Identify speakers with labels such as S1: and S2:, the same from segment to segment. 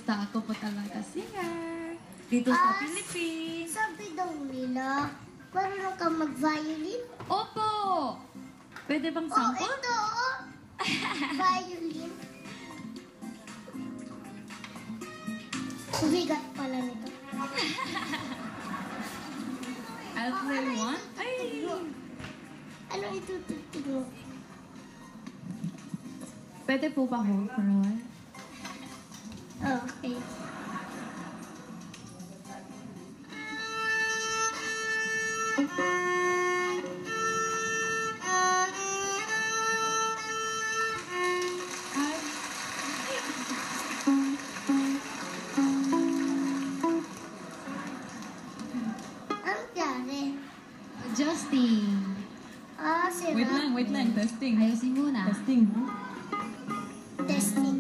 S1: basta ako po talaga singer. Dito sa Philippines.
S2: Sabi daw nila, marunong ka mag-violin?
S1: Opo! Pwede bang sample?
S2: Ito, violin. Bigat pala nito.
S1: I'll play one. Ay!
S2: Ano itutugtog mo?
S1: Pwede po ba hold for a while?
S2: Okay. Ang gari.
S1: Justin.
S2: Sira.
S3: Wait lang. Testing.
S1: Ayusin muna.
S3: Testing.
S2: Testing.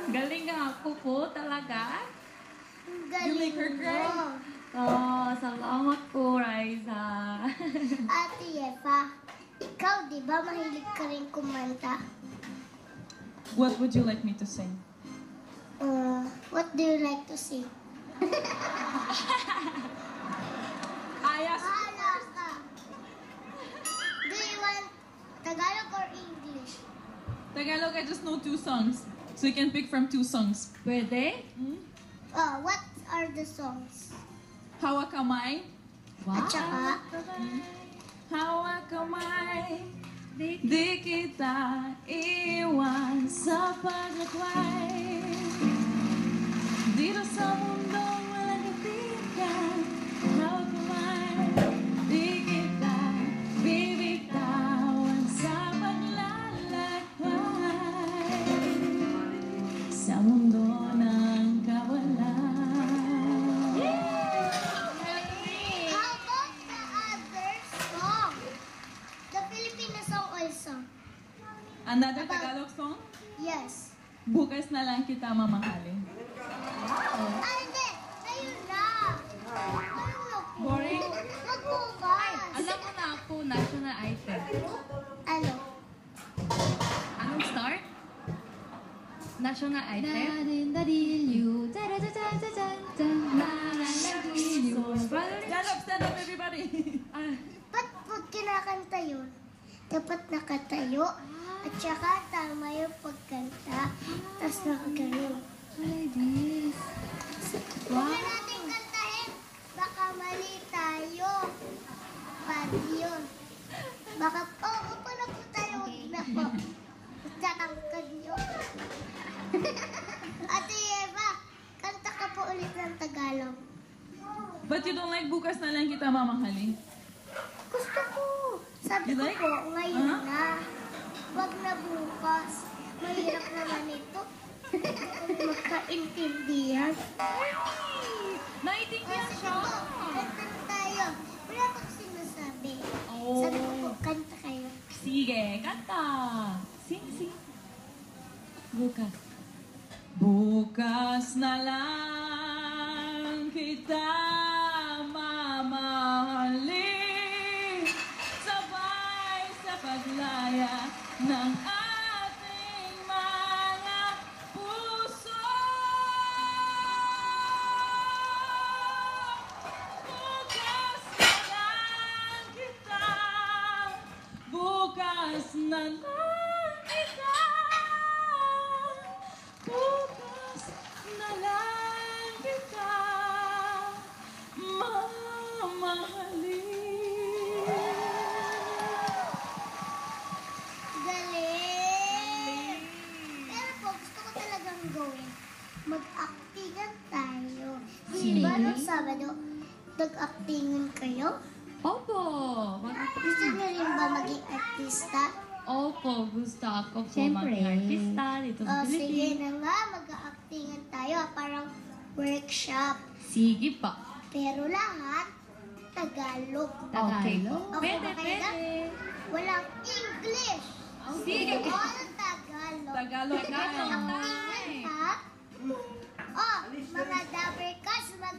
S1: Galing nga ako po talaga.
S2: Galing
S3: You make her cry?
S2: mo.
S1: Oh, salamat po, Raisa.
S2: Ate Eva, ikaw di ba mahilig ka rin kumanta?
S3: What would you like me to sing?
S2: What do you like to sing?
S3: Ayas.
S2: Bahala ka. Do you want Tagalog or English?
S3: Tagalog, I just know 2 songs. So you can pick from 2 songs.
S1: Pwede?
S2: What are the songs?
S3: Hawak kamay.
S2: At saka,
S3: Hawak kamay. Di kita iwan sa paglakway. Dito sa mundong walang katikan. Hawak kamay. Di kita bibitawan sa paglalakbay. Sa mundo ng kawalan.
S2: how about the other song? The Filipino song also.
S3: Another Tagalog song?
S2: Yes.
S3: Bukas na lang kita mamahalin.
S2: Hindi! Ayun na! Ayun na po.
S3: Boring?
S2: Magbukas!
S1: Alam mo na ako, national item.
S2: Ano?
S1: Anong start? National item? Dadin-dadilyu, da-da-da-da-da-da, na-na-na-dilyu.
S3: Stand up everybody!
S2: Ba't pag kinakanta yun, dapat nakatayo at saka tama yung pagkanta tapos nakaganon.
S1: Like this.
S2: Huwag na natin kantahin. Baka mali tayo. Bad yun. Baka, upo na po tayo. Huwag na po. Tatangkad nyo. Ate Eva, kanta ka po ulit ng Tagalog.
S3: But you don't like bukas na lang kita mamahalin?
S2: Gusto ko. Sabi
S3: You
S2: ko
S3: like?
S2: po, ngayon
S3: Huh?
S2: na. Huwag na bukas. Mahirap naman ito. Magkaintindihan.
S1: Naiintindihan
S2: Sige
S1: siya.
S2: po, kanta na tayo. Wala akong sinasabi.
S1: Oh.
S2: Sabi ko po, kanta kayo.
S1: Sige, kanta. Sing. Bukas.
S3: Bukas na lang kita mamahalin, sabay sa paglaya ng ating mga puso. Bukas na lang kita, bukas na lang kita, bukas na lang kita mamahalin.
S2: natin gawin? Mag-actingan tayo. Di
S1: Sige.
S2: ba nung Sabado, nag-actingan kayo?
S1: Opo.
S2: Gusto niyo rin ba maging artista?
S1: Opo, gusto ako po
S4: Siyempre.
S1: maging artista dito
S2: O
S1: sa
S2: sige
S1: Philippines.
S2: na nga, mag-actingan tayo. Parang workshop.
S1: Sige pa.
S2: Pero lahat, Tagalog.
S1: Okay.
S4: Tagalog.
S2: Okay,
S1: Pwede,
S2: okay na?
S1: pwede.
S2: Walang English.
S1: Sige.
S2: All Tagalog.
S3: Tagalog na.
S2: Actingan, ha? Oh, mga Dabarkas, mag